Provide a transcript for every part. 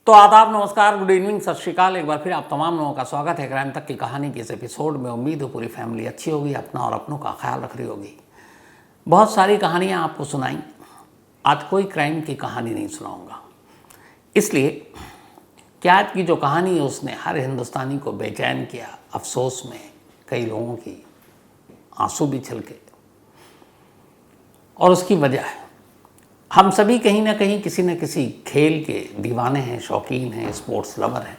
तो आदाब, नमस्कार, गुड इवनिंग, सत श्रीकाल। एक बार फिर आप तमाम लोगों का स्वागत है क्राइम तक की कहानी के इस एपिसोड में। उम्मीद हो पूरी फैमिली अच्छी होगी, अपना और अपनों का ख्याल रख रही होगी। बहुत सारी कहानियां आपको सुनाई, आज कोई क्राइम की कहानी नहीं सुनाऊंगा, इसलिए कि आज की जो कहानी है उसने हर हिंदुस्तानी को बेचैन किया। अफसोस में कई लोगों की आंसू भी छलके, और उसकी वजह है हम सभी कहीं ना कहीं किसी न किसी खेल के दीवाने हैं, शौकीन हैं, स्पोर्ट्स लवर हैं।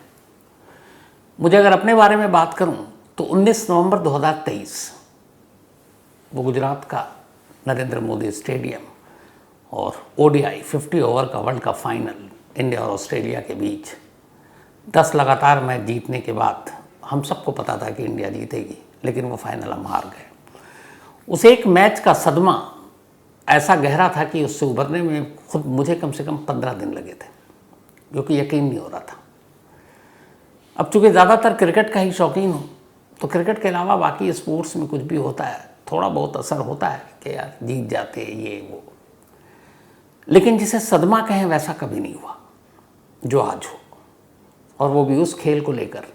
मुझे अगर अपने बारे में बात करूं तो 19 नवंबर 2023 वो गुजरात का नरेंद्र मोदी स्टेडियम और ओडीआई 50 ओवर का वर्ल्ड कप फाइनल इंडिया और ऑस्ट्रेलिया के बीच 10 लगातार मैच जीतने के बाद हम सबको पता था कि इंडिया जीतेगी, लेकिन वो फाइनल हम हार गए। उस एक मैच का सदमा ऐसा गहरा था कि उससे उभरने में खुद मुझे कम से कम 15 दिन लगे थे, क्योंकि यकीन नहीं हो रहा था। अब चूँकि ज़्यादातर क्रिकेट का ही शौकीन हूँ, तो क्रिकेट के अलावा बाकी स्पोर्ट्स में कुछ भी होता है थोड़ा बहुत असर होता है कि यार जीत जाते ये वो, लेकिन जिसे सदमा कहें वैसा कभी नहीं हुआ जो आज हो, और वो भी उस खेल को लेकर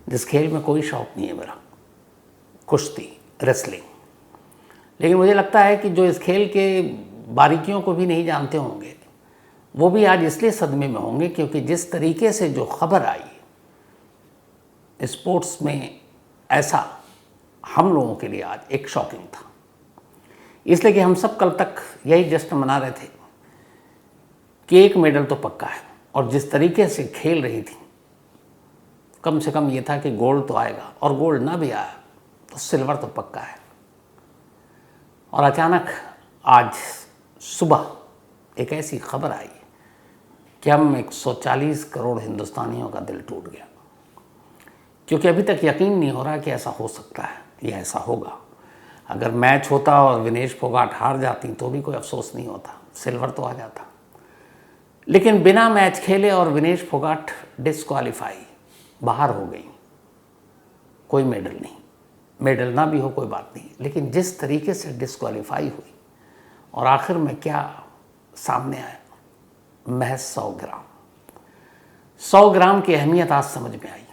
जिस खेल में कोई शौक नहीं है मेरा, कुश्ती, रेसलिंग। लेकिन मुझे लगता है कि जो इस खेल के बारीकियों को भी नहीं जानते होंगे वो भी आज इसलिए सदमे में होंगे क्योंकि जिस तरीके से जो खबर आई स्पोर्ट्स में, ऐसा हम लोगों के लिए आज एक शॉकिंग था। इसलिए कि हम सब कल तक यही जश्न मना रहे थे कि एक मेडल तो पक्का है, और जिस तरीके से खेल रही थी कम से कम ये था कि गोल्ड तो आएगा, और गोल्ड ना भी आया तो सिल्वर तो पक्का है। और अचानक आज सुबह एक ऐसी खबर आई कि हम 140 करोड़ हिंदुस्तानियों का दिल टूट गया, क्योंकि अभी तक यकीन नहीं हो रहा कि ऐसा हो सकता है या ऐसा होगा। अगर मैच होता और विनेश फोगाट हार जाती तो भी कोई अफसोस नहीं होता, सिल्वर तो आ जाता। लेकिन बिना मैच खेले और विनेश फोगाट डिस्क्वालीफाई, बाहर हो गई, कोई मेडल नहीं। मेडल ना भी हो कोई बात नहीं, लेकिन जिस तरीके से डिस्क्वालीफाई हुई और आखिर में क्या सामने आया, महज 100 ग्राम। 100 ग्राम की अहमियत आज समझ में आई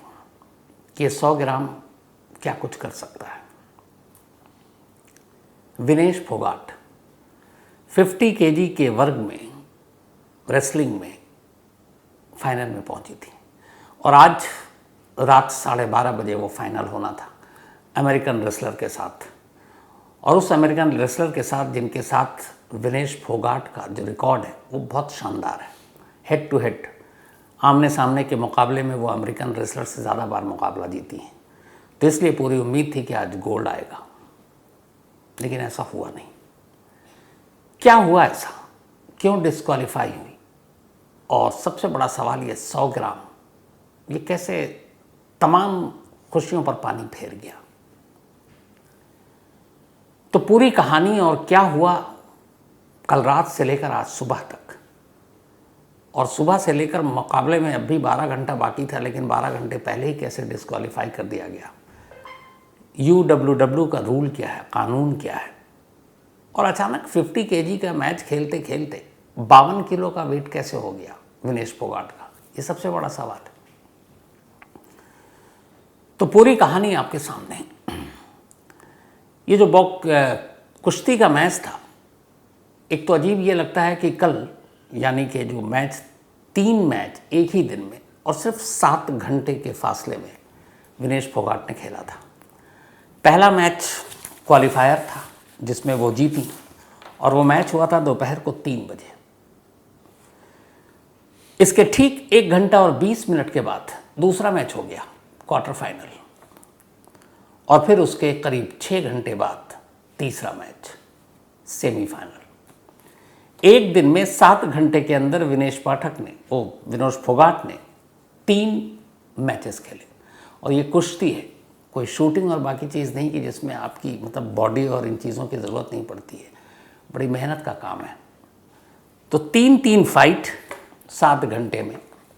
कि 100 ग्राम क्या कुछ कर सकता है। विनेश फोगाट 50 केजी के वर्ग में रेसलिंग में फाइनल में पहुंची थी, और आज रात 12:30 बजे वो फाइनल होना था अमेरिकन रेसलर के साथ। और उस अमेरिकन रेसलर के साथ जिनके साथ विनेश फोगाट का जो रिकॉर्ड है वो बहुत शानदार है। हेड टू हेड, आमने सामने के मुकाबले में वो अमेरिकन रेसलर से ज़्यादा बार मुकाबला जीती हैं, तो इसलिए पूरी उम्मीद थी कि आज गोल्ड आएगा, लेकिन ऐसा हुआ नहीं। क्या हुआ ऐसा, क्यों डिस्क्वालीफाई हुई? और सबसे बड़ा सवाल ये 100 ग्राम ये कैसे तमाम खुशियों पर पानी फेर गया? तो पूरी कहानी और क्या हुआ कल रात से लेकर आज सुबह तक, और सुबह से लेकर मुकाबले में अब भी 12 घंटा बाकी था, लेकिन 12 घंटे पहले ही कैसे डिस्क्वालीफाई कर दिया गया, UWW का रूल क्या है, कानून क्या है, और अचानक 50 केजी का मैच खेलते खेलते 52 किलो का वेट कैसे हो गया विनेश फोगाट का, ये सबसे बड़ा सवाल है। तो पूरी कहानी आपके सामने है। ये जो कुश्ती का मैच था, एक तो अजीब ये लगता है कि कल यानी कि जो मैच 3 मैच एक ही दिन में और सिर्फ 7 घंटे के फासले में विनेश फोगाट ने खेला था। पहला मैच क्वालिफायर था जिसमें वो जीती, और वो मैच हुआ था दोपहर को 3 बजे। इसके ठीक 1 घंटा और 20 मिनट के बाद दूसरा मैच हो गया क्वार्टर फाइनल, और फिर उसके करीब 6 घंटे बाद तीसरा मैच सेमीफाइनल। एक दिन में 7 घंटे के अंदर विनेश फोगाट ने 3 मैचेस खेले, और ये कुश्ती है, कोई शूटिंग और बाकी चीज़ नहीं कि जिसमें आपकी मतलब बॉडी और इन चीज़ों की ज़रूरत नहीं पड़ती है, बड़ी मेहनत का काम है। तो 3 फाइट 7 घंटे में,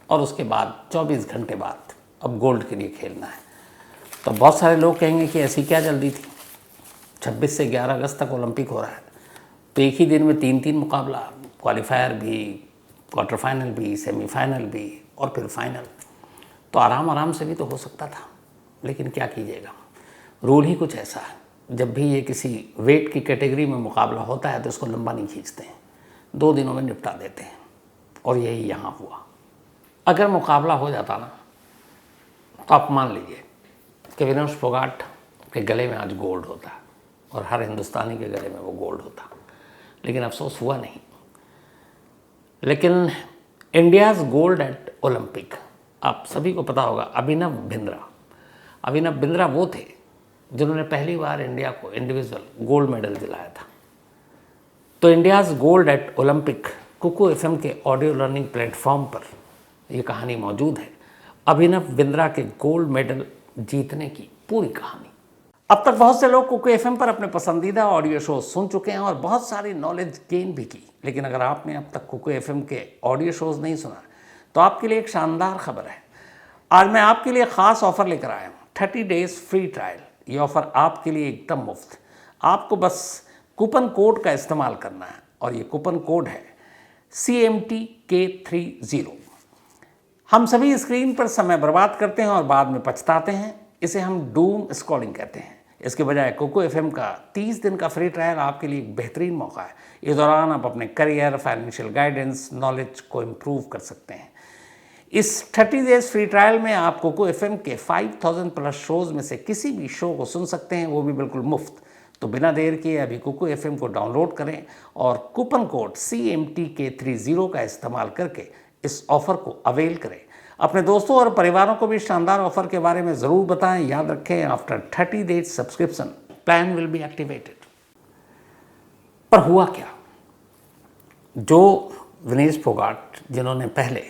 और उसके बाद 24 घंटे बाद अब गोल्ड के लिए खेलना है। तो बहुत सारे लोग कहेंगे कि ऐसी क्या जल्दी थी, 26 से 11 अगस्त तक ओलंपिक हो रहा है, तो एक ही दिन में 3 मुकाबला, क्वालिफायर भी, क्वार्टर फाइनल भी, सेमीफाइनल भी, और फिर फाइनल। तो आराम आराम से भी तो हो सकता था, लेकिन क्या कीजिएगा, रूल ही कुछ ऐसा है। जब भी ये किसी वेट की कैटेगरी में मुकाबला होता है तो इसको लंबा नहीं खींचते हैं, 2 दिनों में निपटा देते हैं, और यही यहाँ हुआ। अगर मुकाबला हो जाता ना तो आप मान लीजिए कि विनेश फोगाट के गले में आज गोल्ड होता और हर हिंदुस्तानी के गले में वो गोल्ड होता, लेकिन अफसोस हुआ नहीं। लेकिन इंडियाज़ गोल्ड एट ओलंपिक, आप सभी को पता होगा, अभिनव बिंद्रा वो थे जिन्होंने पहली बार इंडिया को इंडिविजुअल गोल्ड मेडल दिलाया था। तो India's gold at Olympic Kuku FM के ऑडियो लर्निंग प्लेटफॉर्म पर ये कहानी मौजूद है, अभिनव बिंद्रा के गोल्ड मेडल जीतने की पूरी कहानी। अब तक बहुत से लोग कुकू एफएम पर अपने पसंदीदा ऑडियो शो सुन चुके हैं और बहुत सारी नॉलेज गेन भी की, लेकिन अगर आपने अब तक कुकू एफएम के ऑडियो शोज़ नहीं सुना तो आपके लिए एक शानदार खबर है। आज मैं आपके लिए ख़ास ऑफ़र लेकर आया हूँ, 30 डेज़ फ्री ट्रायल। ये ऑफ़र आपके लिए एकदम मुफ्त। आपको बस कूपन कोड का इस्तेमाल करना है, और ये कूपन कोड है CMTK30। हम सभी स्क्रीन पर समय बर्बाद करते हैं और बाद में पछताते हैं, इसे हम डूम स्क्रॉलिंग कहते हैं। इसके बजाय कुकू एफएम का 30 दिन का फ्री ट्रायल आपके लिए एक बेहतरीन मौका है। इस दौरान आप अपने करियर, फाइनेंशियल गाइडेंस, नॉलेज को इम्प्रूव कर सकते हैं। इस 30 डेज फ्री ट्रायल में आप कुकू एफएम के 5000 प्लस शोज़ में से किसी भी शो को सुन सकते हैं, वो भी बिल्कुल मुफ्त। तो बिना देर किए अभी कुकू एफएम को डाउनलोड करें और कूपन कोड CMTK30 का इस्तेमाल करके इस ऑफ़र को अवेल करें। अपने दोस्तों और परिवारों को भी शानदार ऑफ़र के बारे में ज़रूर बताएं। याद रखें, after 30 days subscription plan will be activated. पर हुआ क्या, जो विनेश फोगाट जिन्होंने पहले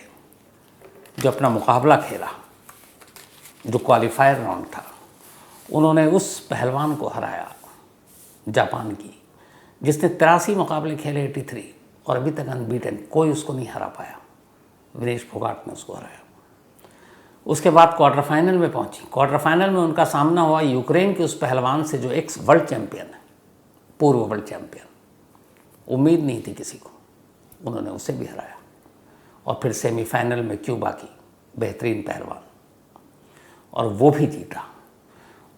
जो अपना मुकाबला खेला, जो क्वालिफायर राउंड था, उन्होंने उस पहलवान को हराया जापान की, जिसने 83 मुकाबले खेले 83, और अभी तक अनबीटन, कोई उसको नहीं हरा पाया। विनेश फोगाट ने उसको हराया। उसके बाद क्वार्टर फाइनल में पहुंची। क्वार्टर फाइनल में उनका सामना हुआ यूक्रेन के उस पहलवान से जो एक्स वर्ल्ड चैंपियन है, पूर्व वर्ल्ड चैंपियन। उम्मीद नहीं थी किसी को, उन्होंने उसे भी हराया। और फिर सेमीफाइनल में क्यूबा की बेहतरीन पहलवान, और वो भी जीता।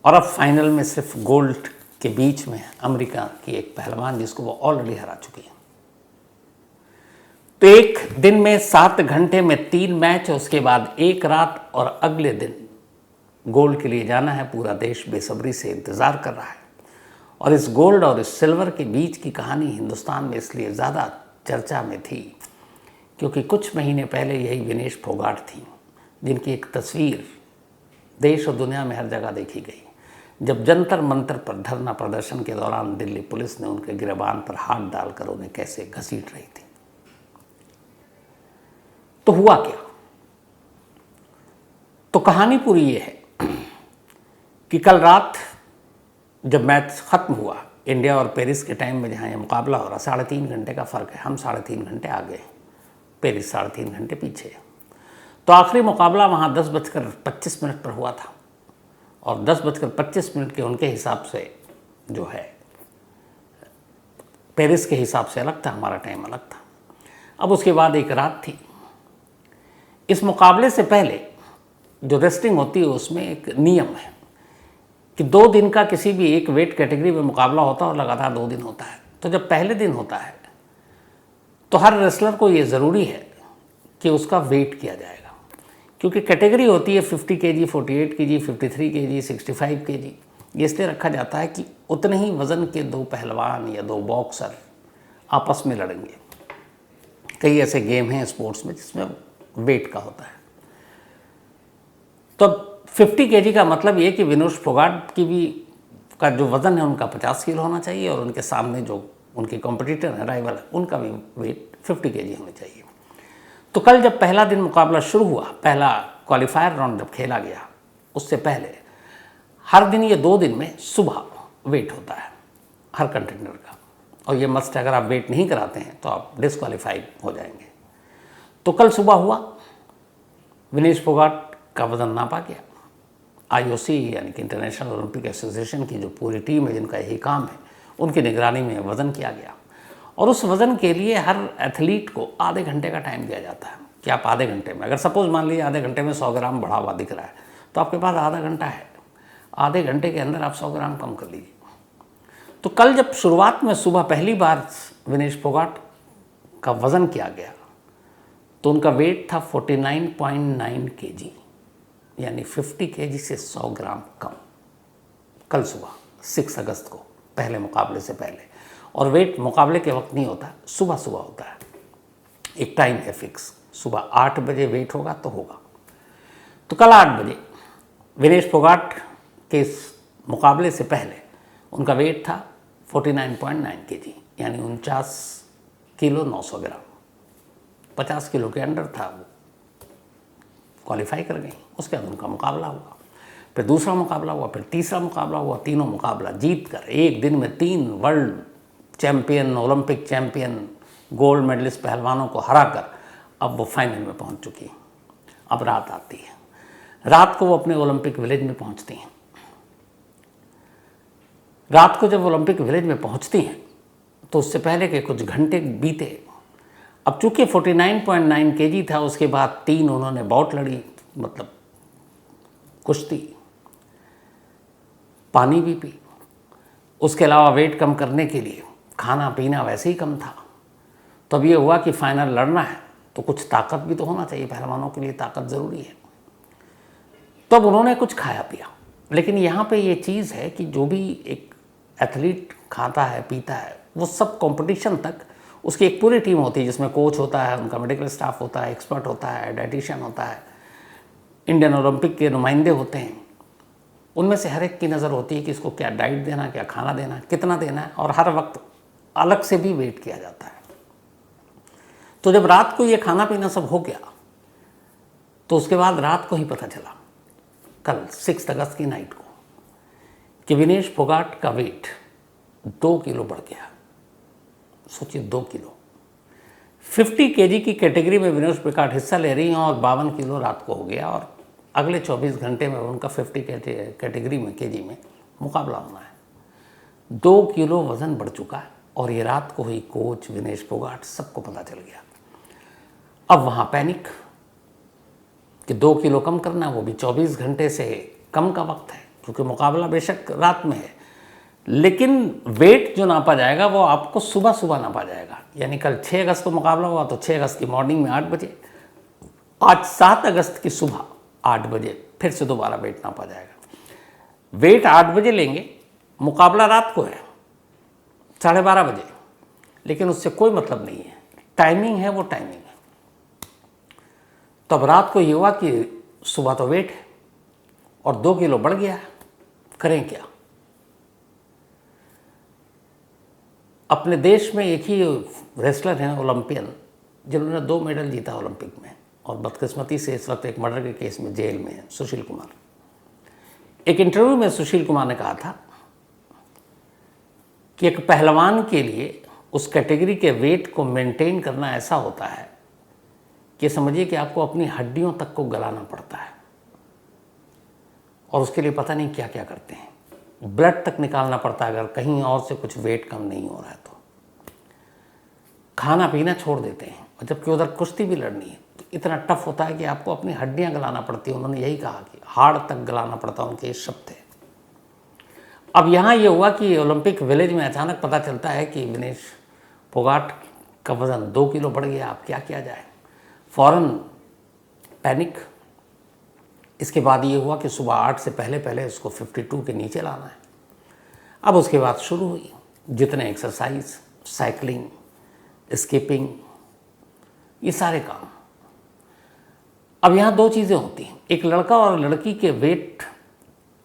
और अब फाइनल में सिर्फ गोल्ड के बीच में अमेरिका की एक पहलवान जिसको वो ऑलरेडी हरा चुकी है। तो एक दिन में 7 घंटे में 3 मैच, उसके बाद 1 रात, और अगले दिन गोल्ड के लिए जाना है। पूरा देश बेसब्री से इंतज़ार कर रहा है। और इस गोल्ड और इस सिल्वर के बीच की कहानी हिंदुस्तान में इसलिए ज़्यादा चर्चा में थी क्योंकि कुछ महीने पहले यही विनेश फोगाट थी जिनकी एक तस्वीर देश और दुनिया में हर जगह देखी गई, जब जंतर मंतर पर धरना प्रदर्शन के दौरान दिल्ली पुलिस ने उनके गिरबान पर हाथ डालकर उन्हें कैसे घसीट रही थी। तो हुआ क्या? तो कहानी पूरी ये है कि कल रात जब मैच ख़त्म हुआ, इंडिया और पेरिस के टाइम में जहाँ ये मुकाबला हो रहा, 3.5 घंटे का फ़र्क है। हम 3.5 घंटे आगे, पेरिस 3.5 घंटे पीछे। तो आखिरी मुकाबला वहाँ 10:25 पर हुआ था, और 10:25 के उनके हिसाब से जो है, पेरिस के हिसाब से अलग था, हमारा टाइम अलग था। अब उसके बाद एक रात थी। इस मुकाबले से पहले जो रेस्टिंग होती है उसमें एक नियम है कि 2 दिन का किसी भी एक वेट कैटेगरी में मुकाबला होता है और लगातार 2 दिन होता है। तो जब पहले दिन होता है तो हर रेसलर को ये ज़रूरी है कि उसका वेट किया जाएगा, क्योंकि कैटेगरी होती है 50 kg, 48 kg, 53 kg, 65 kg। ये इसलिए रखा जाता है कि उतने ही वज़न के 2 पहलवान या 2 बॉक्सर आपस में लड़ेंगे। कई ऐसे गेम हैं स्पोर्ट्स में जिसमें वेट का होता है। तो 50 kg का मतलब ये कि विनेश फोगाट की भी का जो वज़न है उनका 50 किलो होना चाहिए, और उनके सामने जो उनके कॉम्पिटिटर हैं, राइवल है, उनका भी वेट 50 kg होना चाहिए। तो कल जब पहला दिन मुकाबला शुरू हुआ, पहला क्वालिफायर राउंड जब खेला गया, उससे पहले हर दिन ये 2 दिन में सुबह वेट होता है हर कंटेंडर का, और ये मस्ट है, अगर आप वेट नहीं कराते हैं तो आप डिस्क्वालीफाइड हो जाएंगे। तो कल सुबह हुआ, विनेश फोगाट का वज़न नापा गया। IOC यानी कि इंटरनेशनल ओलंपिक एसोसिएशन की जो पूरी टीम है जिनका यही काम है, उनकी निगरानी में वज़न किया गया, और उस वज़न के लिए हर एथलीट को आधे घंटे का टाइम दिया जाता है। कि आप आधे घंटे में, अगर सपोज मान लीजिए आधे घंटे में 100 ग्राम बढ़ा हुआ दिख रहा है, तो आपके पास आधा घंटा है, आधे घंटे के अंदर आप 100 ग्राम कम कर लीजिए। तो कल जब शुरुआत में सुबह पहली बार विनेश फोगाट का वज़न किया गया तो उनका वेट था 49.9 kg, यानी 50 kg से 100 ग्राम कम, कल सुबह 6 अगस्त को, पहले मुकाबले से पहले। और वेट मुकाबले के वक्त नहीं होता, सुबह सुबह होता है, एक टाइम है फिक्स, सुबह 8 बजे वेट होगा तो होगा। तो कल 8 बजे विनेश फोगाट के इस मुकाबले से पहले उनका वेट था 49.9 kg, यानी 49 किलो 900 ग्राम, 50 किलो के अंडर था, वो क्वालिफाई कर गई। उसके बाद उनका मुकाबला हुआ, फिर दूसरा मुकाबला हुआ, फिर तीसरा मुकाबला हुआ, तीनों मुकाबला जीत कर एक दिन में 3 world champion, Olympic champion, gold medallist पहलवानों को हराकर अब वो फाइनल में पहुंच चुकी हैं। अब रात आती है, रात को वो अपने ओलंपिक विलेज में पहुंचती हैं। रात को जब ओलंपिक विलेज में पहुंचती हैं तो उससे पहले के कुछ घंटे बीते। अब चूंकि 49.9 kg था, उसके बाद 3 उन्होंने बाउट लड़ी, मतलब कुश्ती, पानी भी पी, उसके अलावा वेट कम करने के लिए खाना पीना वैसे ही कम था। तब ये हुआ कि फाइनल लड़ना है तो कुछ ताकत भी तो होना चाहिए, पहलवानों के लिए ताकत ज़रूरी है। तब उन्होंने कुछ खाया पिया। लेकिन यहाँ पे ये चीज़ है कि जो भी एक एथलीट खाता है पीता है, वो सब कंपटीशन तक उसकी एक पूरी टीम होती है, जिसमें कोच होता है, उनका मेडिकल स्टाफ होता है, एक्सपर्ट होता है, डाइटिशियन होता है, इंडियन ओलंपिक के नुमाइंदे होते हैं। उनमें से हर एक की नज़र होती है कि इसको क्या डाइट देना, क्या खाना देना, कितना देना है, और हर वक्त अलग से भी वेट किया जाता है। तो जब रात को ये खाना पीना सब हो गया तो उसके बाद रात को ही पता चला, कल 6 अगस्त की नाइट को, कि विनेश फोगाट का वेट 2 किलो बढ़ गया। सोचिए 2 किलो। 50 kg की कैटेगरी में विनेश फोगाट हिस्सा ले रही हैं और 52 किलो रात को हो गया, और अगले 24 घंटे में उनका 50 कैटेगरी में केजी में मुकाबला होना है। 2 किलो वज़न बढ़ चुका है, और ये रात को ही कोच विनेश फोगाट सबको पता चल गया। अब वहाँ पैनिक कि 2 किलो कम करना, वो भी 24 घंटे से कम का वक्त है, क्योंकि मुकाबला बेशक रात में है, लेकिन वेट जो नापा जाएगा वो आपको सुबह सुबह नापा जाएगा। यानी कल 6 अगस्त को मुकाबला हुआ तो 6 अगस्त की मॉर्निंग में 8 बजे, आज 7 अगस्त की सुबह 8 बजे फिर से दोबारा वेट नापा जाएगा। वेट 8 बजे लेंगे, मुकाबला रात को है 12:30 बजे, लेकिन उससे कोई मतलब नहीं है, टाइमिंग है वो टाइमिंग है। तब रात को ये हुआ कि सुबह तो वेट है और 2 किलो बढ़ गया है, करें क्या। अपने देश में एक ही रेसलर हैं ओलंपियन, जिन्होंने 2 मेडल जीता ओलंपिक में, और बदकिस्मती से इस वक्त एक मर्डर के केस में जेल में है, सुशील कुमार। एक इंटरव्यू में सुशील कुमार ने कहा था कि एक पहलवान के लिए उस कैटेगरी के वेट को मेंटेन करना ऐसा होता है कि समझिए कि आपको अपनी हड्डियों तक को गलाना पड़ता है, और उसके लिए पता नहीं क्या क्या करते हैं, ब्लड तक निकालना पड़ता है अगर कहीं और से कुछ वेट कम नहीं हो रहा है तो। खाना पीना छोड़ देते हैं, और जबकि उधर कुश्ती भी लड़नी है तो इतना टफ होता है कि आपको अपनी हड्डियां गलाना पड़ती है। उन्होंने यही कहा कि हाड़ तक गलाना पड़ता, उनके ये शब्द थे। अब यहाँ ये हुआ कि ओलंपिक विलेज में अचानक पता चलता है कि विनेश फोगाट का वज़न 2 किलो बढ़ गया। अब क्या किया जाए, फ़ौरन पैनिक। इसके बाद ये हुआ कि सुबह 8 से पहले पहले इसको 52 के नीचे लाना है। अब उसके बाद शुरू हुई जितने एक्सरसाइज, साइकिलिंग, स्किपिंग, ये सारे काम। अब यहाँ 2 चीज़ें होती हैं, एक लड़का और लड़की के वेट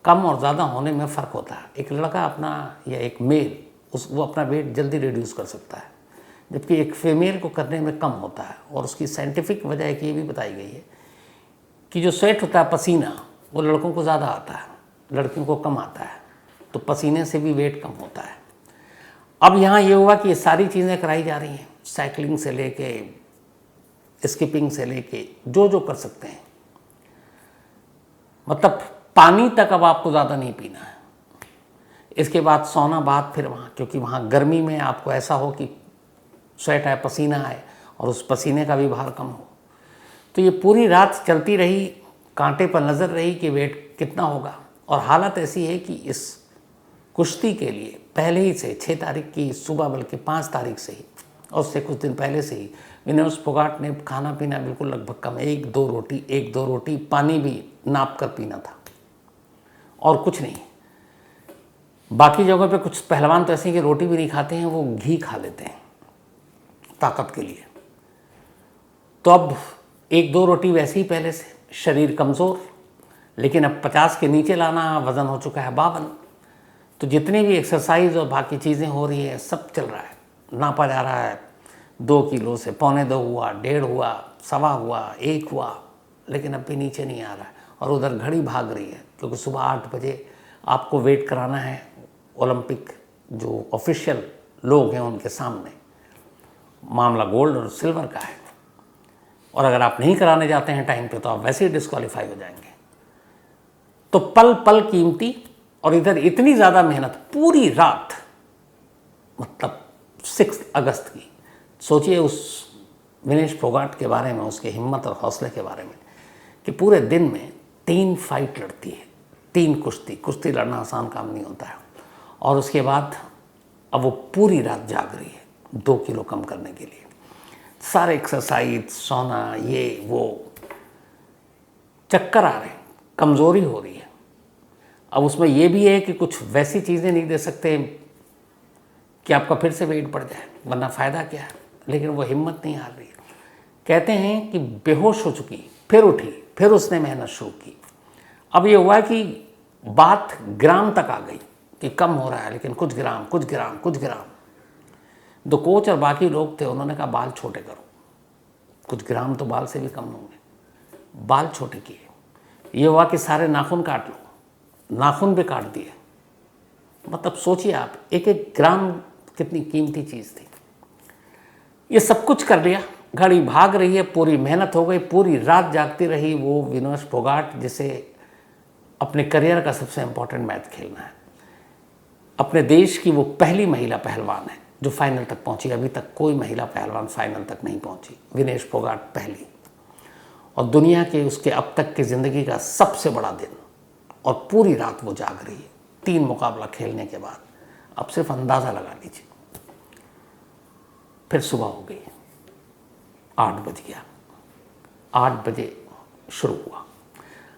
कम और ज़्यादा होने में फ़र्क होता है। एक लड़का अपना, या एक मेल, वो अपना वेट जल्दी रिड्यूस कर सकता है, जबकि एक फीमेल को करने में कम होता है। और उसकी साइंटिफिक वजह एक ये भी बताई गई है कि जो स्वेट होता है, पसीना, वो लड़कों को ज़्यादा आता है, लड़कियों को कम आता है, तो पसीने से भी वेट कम होता है। अब यहाँ ये हुआ कि ये सारी चीज़ें कराई जा रही हैं, साइकिलिंग से लेके, स्किपिंग से लेके, जो जो कर सकते हैं। मतलब पानी तक अब आपको ज़्यादा नहीं पीना है। इसके बाद सोना बाद फिर वहाँ, क्योंकि वहाँ गर्मी में आपको ऐसा हो कि स्वेट आए, पसीना आए, और उस पसीने का भी भार कम हो। तो ये पूरी रात चलती रही, कांटे पर नज़र रही कि वेट कितना होगा। और हालत ऐसी है कि इस कुश्ती के लिए पहले ही से 6 तारीख की सुबह, बल्कि 5 तारीख से ही और उससे कुछ दिन पहले से ही विनेश फोगाट ने खाना पीना बिल्कुल लगभग कम, 1-2 रोटी, पानी भी नाप कर पीना था और कुछ नहीं। बाकी जगहों पे कुछ पहलवान तो ऐसे हैं कि रोटी भी नहीं खाते हैं, वो घी खा लेते हैं ताकत के लिए। तो अब 1-2 रोटी वैसे ही पहले से, शरीर कमज़ोर, लेकिन अब 50 के नीचे लाना, वज़न हो चुका है 52। तो जितनी भी एक्सरसाइज और बाकी चीज़ें हो रही है सब चल रहा है, नापा जा रहा है, 2 किलो से 2.25 हुआ, 1.5 हुआ, 1.25 हुआ, 1 हुआ, लेकिन अब भी नीचे नहीं आ रहा है। और उधर घड़ी भाग रही है, क्योंकि सुबह 8 बजे आपको वेट कराना है ओलंपिक जो ऑफिशियल लोग हैं उनके सामने। मामला गोल्ड और सिल्वर का है, और अगर आप नहीं कराने जाते हैं टाइम पे तो आप वैसे ही डिस्क्वालीफाई हो जाएंगे। तो पल पल कीमती, और इधर इतनी ज़्यादा मेहनत पूरी रात, मतलब 6 अगस्त की। सोचिए उस विनेश फोगाट के बारे में, उसके हिम्मत और हौसले के बारे में, कि पूरे दिन में 3 फाइट लड़ती है, 3 कुश्ती लड़ना आसान काम नहीं होता है। और उसके बाद अब वो पूरी रात जाग रही है 2 किलो कम करने के लिए। सारे एक्सरसाइज, सोना, ये वो, चक्कर आ रहे हैं, कमज़ोरी हो रही है। अब उसमें ये भी है कि कुछ वैसी चीज़ें नहीं दे सकते कि आपका फिर से वेट बढ़ जाए, वरना फ़ायदा क्या है। लेकिन वो हिम्मत नहीं हार रही है। कहते हैं कि बेहोश हो चुकी, फिर उठी, फिर उसने मेहनत शुरू की। अब ये हुआ कि बात ग्राम तक आ गई कि कम हो रहा है, लेकिन कुछ ग्राम। दो कोच और बाकी लोग थे, उन्होंने कहा बाल छोटे करो, कुछ ग्राम तो बाल से भी कम होंगे। बाल छोटे किए। ये हुआ कि सारे नाखून काट लो, नाखून भी काट दिए। मतलब सोचिए आप, एक एक ग्राम कितनी कीमती चीज़ थी। ये सब कुछ कर लिया, घड़ी भाग रही है, पूरी मेहनत हो गई, पूरी रात जागती रही वो विनेश फोगाट, जिसे अपने करियर का सबसे इम्पोर्टेंट मैच खेलना है। अपने देश की वो पहली महिला पहलवान है जो फाइनल तक पहुंची। अभी तक कोई महिला पहलवान फाइनल तक नहीं पहुंची, विनेश फोगाट पहली। और दुनिया के उसके अब तक की ज़िंदगी का सबसे बड़ा दिन, और पूरी रात वो जाग रही है 3 मुकाबला खेलने के बाद। अब सिर्फ अंदाज़ा लगा लीजिए। फिर सुबह हो गई, 8 बज गया, 8 बजे शुरू हुआ।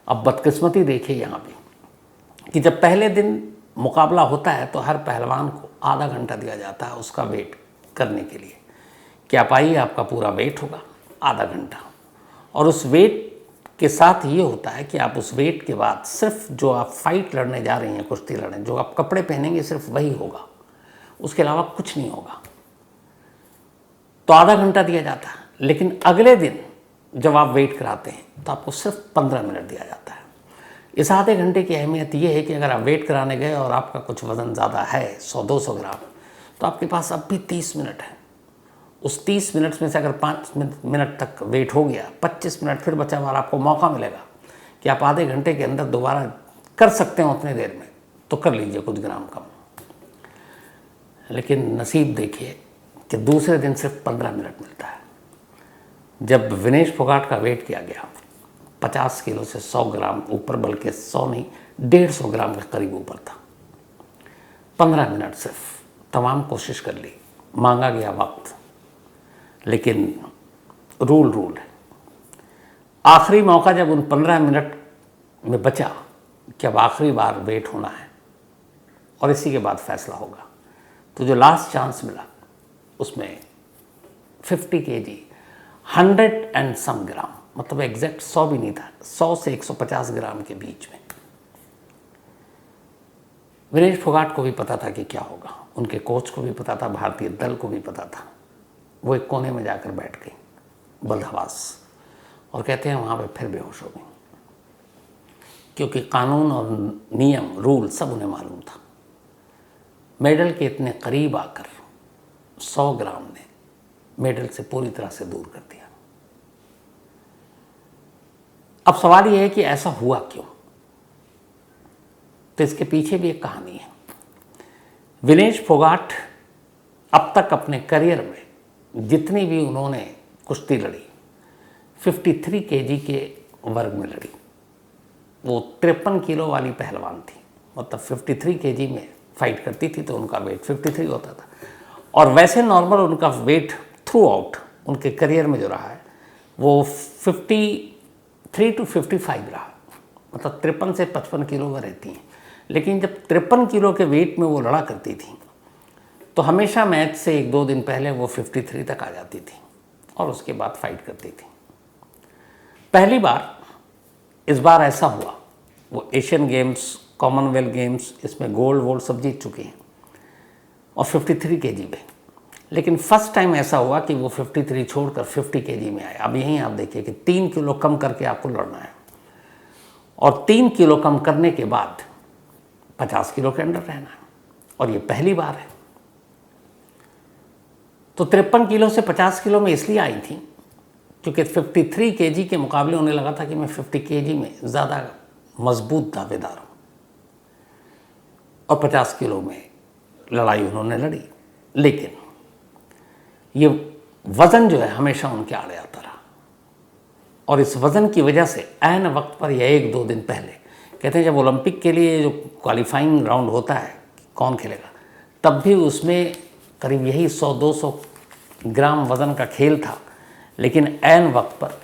अब बदकिस्मती देखिए यहाँ पे कि जब पहले दिन मुकाबला होता है तो हर पहलवान को आधा घंटा दिया जाता है उसका वेट करने के लिए कि आप आइए, आपका पूरा वेट होगा आधा घंटा। और उस वेट के साथ ये होता है कि आप उस वेट के बाद सिर्फ जो आप फाइट लड़ने जा रही हैं, कुश्ती लड़ने, जो आप कपड़े पहनेंगे सिर्फ वही होगा, उसके अलावा कुछ नहीं होगा। तो आधा घंटा दिया जाता है। लेकिन अगले दिन जब आप वेट कराते हैं तो आपको सिर्फ 15 मिनट दिया जाता है। इस आधे घंटे की अहमियत ये है कि अगर आप वेट कराने गए और आपका कुछ वज़न ज़्यादा है, 100-200 ग्राम, तो आपके पास अब भी 30 मिनट है। उस 30 मिनट में से अगर 5 मिनट तक वेट हो गया, 25 मिनट फिर बचा हुआ, आपको मौका मिलेगा कि आप आधे घंटे के अंदर दोबारा कर सकते हो उतनी देर में, तो कर लीजिए कुछ ग्राम कम। लेकिन नसीब देखिए कि दूसरे दिन सिर्फ 15 मिनट मिलता है। जब विनेश फोगाट का वेट किया गया 50 किलो से 100 ग्राम ऊपर, बल्कि 100 नहीं 150 ग्राम के करीब ऊपर था। 15 मिनट सिर्फ, तमाम कोशिश कर ली, मांगा गया वक्त, लेकिन रूल है। आखिरी मौका जब उन 15 मिनट में बचा कि अब आखिरी बार वेट होना है और इसी के बाद फैसला होगा, तो जो लास्ट चांस मिला उसमें 50 kg 100 एंड सम ग्राम, मतलब एग्जैक्ट 100 भी नहीं था, 100 से 150 ग्राम के बीच में। विनेश फोगाट को भी पता था कि क्या होगा, उनके कोच को भी पता था, भारतीय दल को भी पता था। वो एक कोने में जाकर बैठ गई बदहवास, और कहते हैं वहाँ पे फिर बेहोश हो गई, क्योंकि कानून और नियम, रूल सब उन्हें मालूम था। मेडल के इतने करीब आकर 100 ग्राम ने मेडल से पूरी तरह से दूर कर दिया। अब सवाल यह है कि ऐसा हुआ क्यों? तो इसके पीछे भी एक कहानी है। विनेश फोगाट अब तक अपने करियर में जितनी भी उन्होंने कुश्ती लड़ी, 53 केजी के वर्ग में लड़ी। वो 53 किलो वाली पहलवान थी, मतलब 53 केजी में फाइट करती थी, तो उनका वेट 53 होता था। और वैसे नॉर्मल उनका वेट थ्रू आउट उनके करियर में जो रहा है वो 53 to 55 रहा, मतलब 53 से 55 किलो में रहती हैं। लेकिन जब 53 किलो के वेट में वो लड़ा करती थी तो हमेशा मैच से 1-2 दिन पहले वो 53 तक आ जाती थी और उसके बाद फाइट करती थी। पहली बार इस बार ऐसा हुआ, वो एशियन गेम्स, कॉमनवेल्थ गेम्स, इसमें गोल्ड वोल्ड सब जीत चुके हैं और 53 केजी में। लेकिन फर्स्ट टाइम ऐसा हुआ कि वो 53 छोड़कर 50 केजी में आए। अब यहीं आप देखिए कि 3 किलो कम करके आपको लड़ना है और 3 किलो कम करने के बाद 50 किलो के अंडर रहना है, और ये पहली बार है। तो 53 किलो से 50 किलो में इसलिए आई थी क्योंकि 53 केजी के मुकाबले उन्हें लगा था कि मैं 50 केजी में ज़्यादा मजबूत दावेदार हूँ, और 50 किलो में लड़ाई उन्होंने लड़ी। लेकिन ये वज़न जो है हमेशा उनके आड़े आता रहा, और इस वज़न की वजह से ऐन वक्त पर या 1-2 दिन पहले, कहते हैं जब ओलंपिक के लिए जो क्वालिफाइंग राउंड होता है कौन खेलेगा, तब भी उसमें करीब यही 100-200 ग्राम वज़न का खेल था, लेकिन ऐन वक्त पर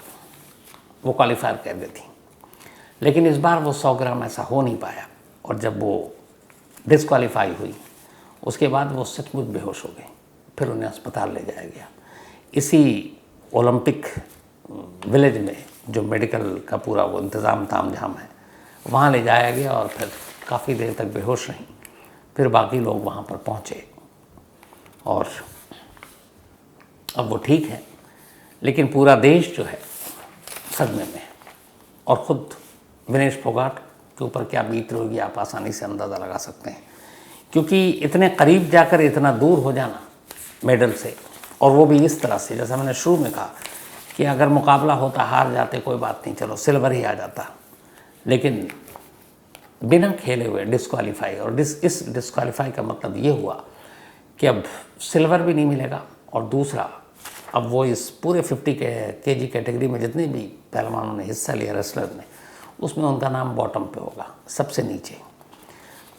वो क्वालिफायर कर गई थी। लेकिन इस बार वो 100 ग्राम ऐसा हो नहीं पाया, और जब वो डिस्क्वालीफाई हुई उसके बाद वो सचमुच बेहोश हो गई। फिर उन्हें अस्पताल ले जाया गया। इसी ओलंपिक विलेज में जो मेडिकल का पूरा वो इंतज़ाम तामझाम है, वहाँ ले जाया गया और फिर काफ़ी देर तक बेहोश रहीं। फिर बाकी लोग वहाँ पर पहुँचे और अब वो ठीक है, लेकिन पूरा देश जो है सदमे में है। और ख़ुद विनेश फोगाट के ऊपर क्या बीत रही होगी आप आसानी से अंदाज़ा लगा सकते हैं, क्योंकि इतने करीब जाकर इतना दूर हो जाना मेडल से, और वो भी इस तरह से, जैसा मैंने शुरू में कहा कि अगर मुकाबला होता हार जाते कोई बात नहीं, चलो सिल्वर ही आ जाता, लेकिन बिना खेले हुए डिस्क्वालीफाई। और इस डिस्क्वालीफाई का मतलब ये हुआ कि अब सिल्वर भी नहीं मिलेगा, और दूसरा अब वो इस पूरे 50 केजी कैटेगरी में जितने भी पहलवानों ने हिस्सा लिया, रेसलर ने, उसमें उनका नाम बॉटम पे होगा, सबसे नीचे।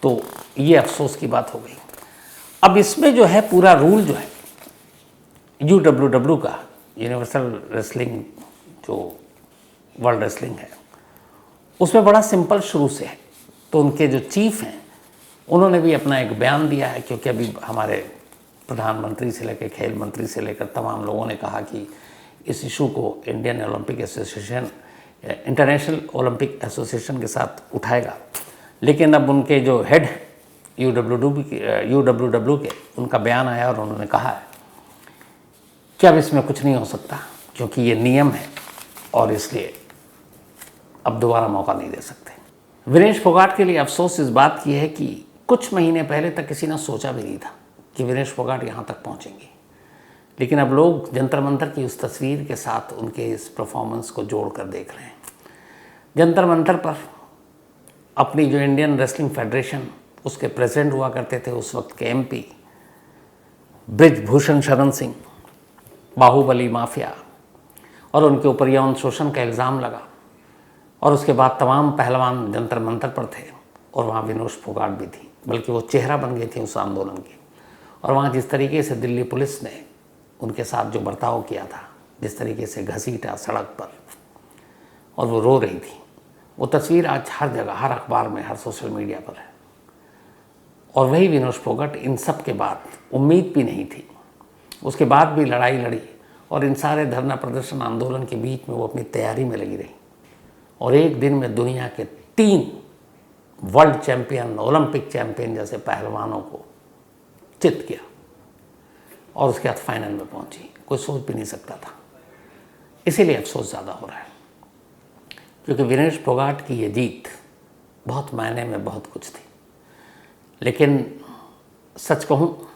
तो ये अफसोस की बात हो गई। अब इसमें जो है पूरा रूल जो है UWW का, यूनिवर्सल रेसलिंग जो वर्ल्ड रेसलिंग है, उसमें बड़ा सिंपल शुरू से है। तो उनके जो चीफ हैं उन्होंने भी अपना एक बयान दिया है, क्योंकि अभी हमारे प्रधानमंत्री से लेकर खेल मंत्री से लेकर तमाम लोगों ने कहा कि इस इशू को Indian Olympic association, international Olympic association के साथ उठाएगा। लेकिन अब उनके जो हेड UWW के, उनका बयान आया और उन्होंने कहा है कि अब इसमें कुछ नहीं हो सकता, क्योंकि ये नियम है और इसलिए अब दोबारा मौका नहीं दे सकते। विनेश फोगाट के लिए अफसोस इस बात की है कि कुछ महीने पहले तक किसी ने सोचा भी नहीं था कि विनेश फोगाट यहाँ तक पहुँचेंगे, लेकिन अब लोग जंतर मंतर की उस तस्वीर के साथ उनके इस परफॉर्मेंस को जोड़ कर देख रहे हैं। जंतर मंतर पर अपनी जो इंडियन रेसलिंग फेडरेशन, उसके प्रेसिडेंट हुआ करते थे उस वक्त के MP ब्रिजभूषण शरण सिंह, बाहुबली माफिया, और उनके ऊपर यौन शोषण का इल्ज़ाम लगा, और उसके बाद तमाम पहलवान जंतर मंतर पर थे, और वहाँ विनेश फोगाट भी थी, बल्कि वो चेहरा बन गई थी उस आंदोलन की। और वहाँ जिस तरीके से दिल्ली पुलिस ने उनके साथ जो बर्ताव किया था, जिस तरीके से घसीटा सड़क पर, और वो रो रही थी, वो तस्वीर आज हर जगह, हर अखबार में, हर सोशल मीडिया पर है। और वही विनेश फोगाट इन सब के बाद, उम्मीद भी नहीं थी, उसके बाद भी लड़ाई लड़ी, और इन सारे धरना प्रदर्शन आंदोलन के बीच में वो अपनी तैयारी में लगी रही, और एक दिन में दुनिया के 3 वर्ल्ड चैम्पियन, ओलंपिक चैम्पियन जैसे पहलवानों को चित किया, और उसके बाद फाइनल में पहुंची। कोई सोच भी नहीं सकता था। इसीलिए अफसोस ज़्यादा हो रहा है, क्योंकि विनेश फोगाट की ये जीत बहुत मायने में बहुत कुछ थी। लेकिन सच कहूँ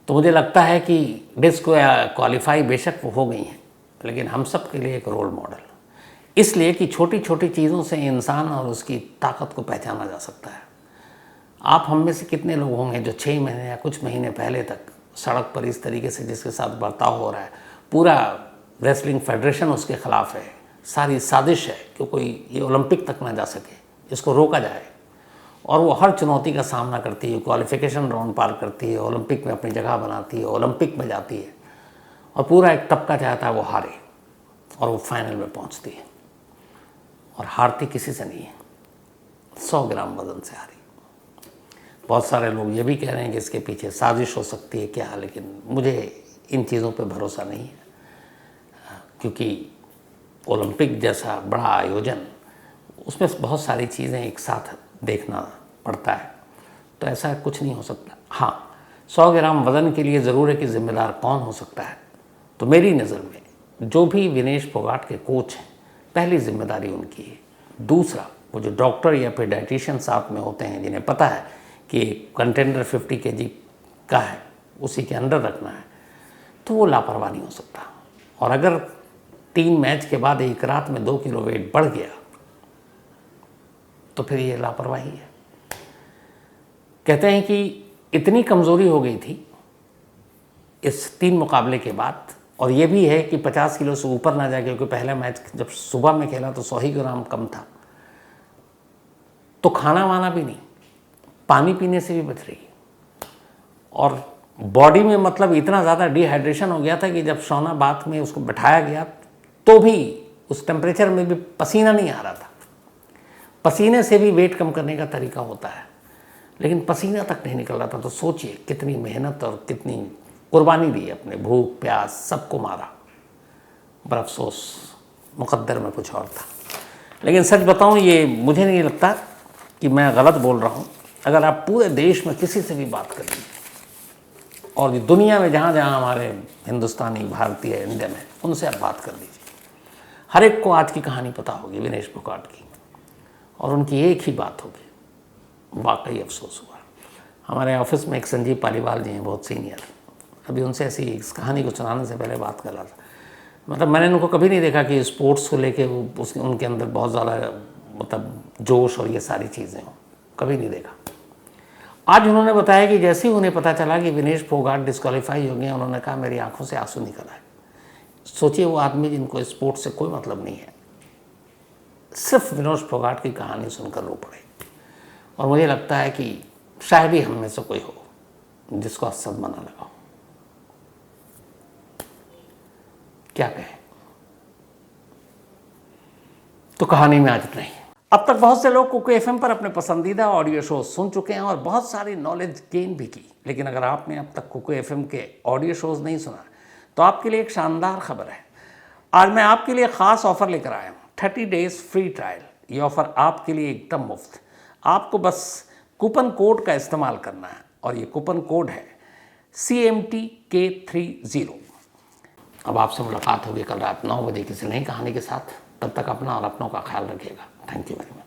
तो मुझे लगता है कि डिस्क्वालीफाई बेशक वो हो गई हैं, लेकिन हम सब के लिए एक रोल मॉडल, इसलिए कि छोटी छोटी चीज़ों से इंसान और उसकी ताकत को पहचाना जा सकता है। आप हम में से कितने लोग होंगे जो 6 महीने या कुछ महीने पहले तक सड़क पर इस तरीके से जिसके साथ बर्ताव हो रहा है, पूरा रेसलिंग फेडरेशन उसके खिलाफ है, सारी साजिश है कि कोई ये ओलंपिक तक ना जा सके, इसको रोका जाए। और वो हर चुनौती का सामना करती है, क्वालिफिकेशन राउंड पार करती है, ओलंपिक में अपनी जगह बनाती है, ओलंपिक में जाती है और पूरा एक तबका चाहता है वो हारे और वो फाइनल में पहुंचती है और हारती किसी से नहीं है, 100 ग्राम वज़न से हारी। बहुत सारे लोग ये भी कह रहे हैं कि इसके पीछे साजिश हो सकती है क्या, लेकिन मुझे इन चीज़ों पे भरोसा नहीं है, क्योंकि ओलंपिक जैसा बड़ा आयोजन, उसमें बहुत सारी चीज़ें एक साथ देखना पड़ता है, तो ऐसा कुछ नहीं हो सकता। हाँ, 100 ग्राम वज़न के लिए ज़रूर है कि जिम्मेदार कौन हो सकता है, तो मेरी नज़र में जो भी विनेश फोगाट के कोच हैं, पहली जिम्मेदारी उनकी है। दूसरा, वो जो डॉक्टर या फिर डाइटिशियन साथ में होते हैं, जिन्हें पता है कि कंटेंडर 50 kg का है, उसी के अंडर रखना है, तो वो लापरवाह नहीं हो सकता। और अगर 3 मैच के बाद एक रात में 2 किलो वेट बढ़ गया तो फिर ये लापरवाही है। कहते हैं कि इतनी कमज़ोरी हो गई थी इस 3 मुकाबले के बाद, और ये भी है कि 50 किलो से ऊपर ना जाए, क्योंकि पहला मैच जब सुबह में खेला तो 100 ही ग्राम कम था, तो खाना वाना भी नहीं, पानी पीने से भी बच रही, और बॉडी में मतलब इतना ज़्यादा डिहाइड्रेशन हो गया था कि जब सोना बाथ में उसको बैठाया गया तो भी उस टेम्परेचर में भी पसीना नहीं आ रहा था। पसीने से भी वेट कम करने का तरीका होता है, लेकिन पसीना तक नहीं निकल रहा था। तो सोचिए कितनी मेहनत और कितनी कुर्बानी दी, अपने भूख प्यास सबको मारा। पर अफसोस मुकद्दर में कुछ और था। लेकिन सच बताऊं, ये मुझे नहीं लगता कि मैं गलत बोल रहा हूं। अगर आप पूरे देश में किसी से भी बात कर लीजिए, और दुनिया में जहाँ जहाँ हमारे हिंदुस्तानी भारतीय इंडियन है, उनसे आप बात कर लीजिए, हर एक को आज की कहानी पता होगी विनेश फोगाट की, और उनकी एक ही बात होगी, वाकई अफसोस हुआ। हमारे ऑफिस में एक संजीव पालीवाल जी हैं, बहुत सीनियर, अभी उनसे ऐसी इस कहानी को सुनाने से पहले बात कर रहा था। मतलब मैंने उनको कभी नहीं देखा कि स्पोर्ट्स को लेके उनके अंदर बहुत ज़्यादा मतलब जोश और ये सारी चीज़ें हों, कभी नहीं देखा। आज उन्होंने बताया कि जैसे ही उन्हें पता चला कि विनेश फोगाट डिस्क्वालीफाई हो गए, उन्होंने कहा मेरी आंखों से आंसू निकल आए। सोचिए, वो आदमी जिनको स्पोर्ट्स से कोई मतलब नहीं है, सिर्फ विनेश फोगाट की कहानी सुनकर रो पड़े। और मुझे लगता है कि शायद ही हम में से कोई हो जिसको सदमा ना लगा हो। क्या कहें, तो कहानी में आज इतना ही। अब तक बहुत से लोग कुकू एफएम पर अपने पसंदीदा ऑडियो शो सुन चुके हैं और बहुत सारी नॉलेज गेन भी की। लेकिन अगर आपने अब तक कुकू एफएम के ऑडियो शोज नहीं सुना, तो आपके लिए एक शानदार खबर है। आज मैं आपके लिए ख़ास ऑफ़र लेकर आया हूँ, 30 डेज़ फ्री ट्रायल। ये ऑफ़र आपके लिए एकदम मुफ्त। आपको बस कूपन कोड का इस्तेमाल करना है, और ये कूपन कोड है CMTK30। अब आपसे मुलाकात होगी कल रात 9 बजे किसी नई कहानी के साथ। तब तक अपना और अपनों का ख्याल रखिएगा। Thank you very much.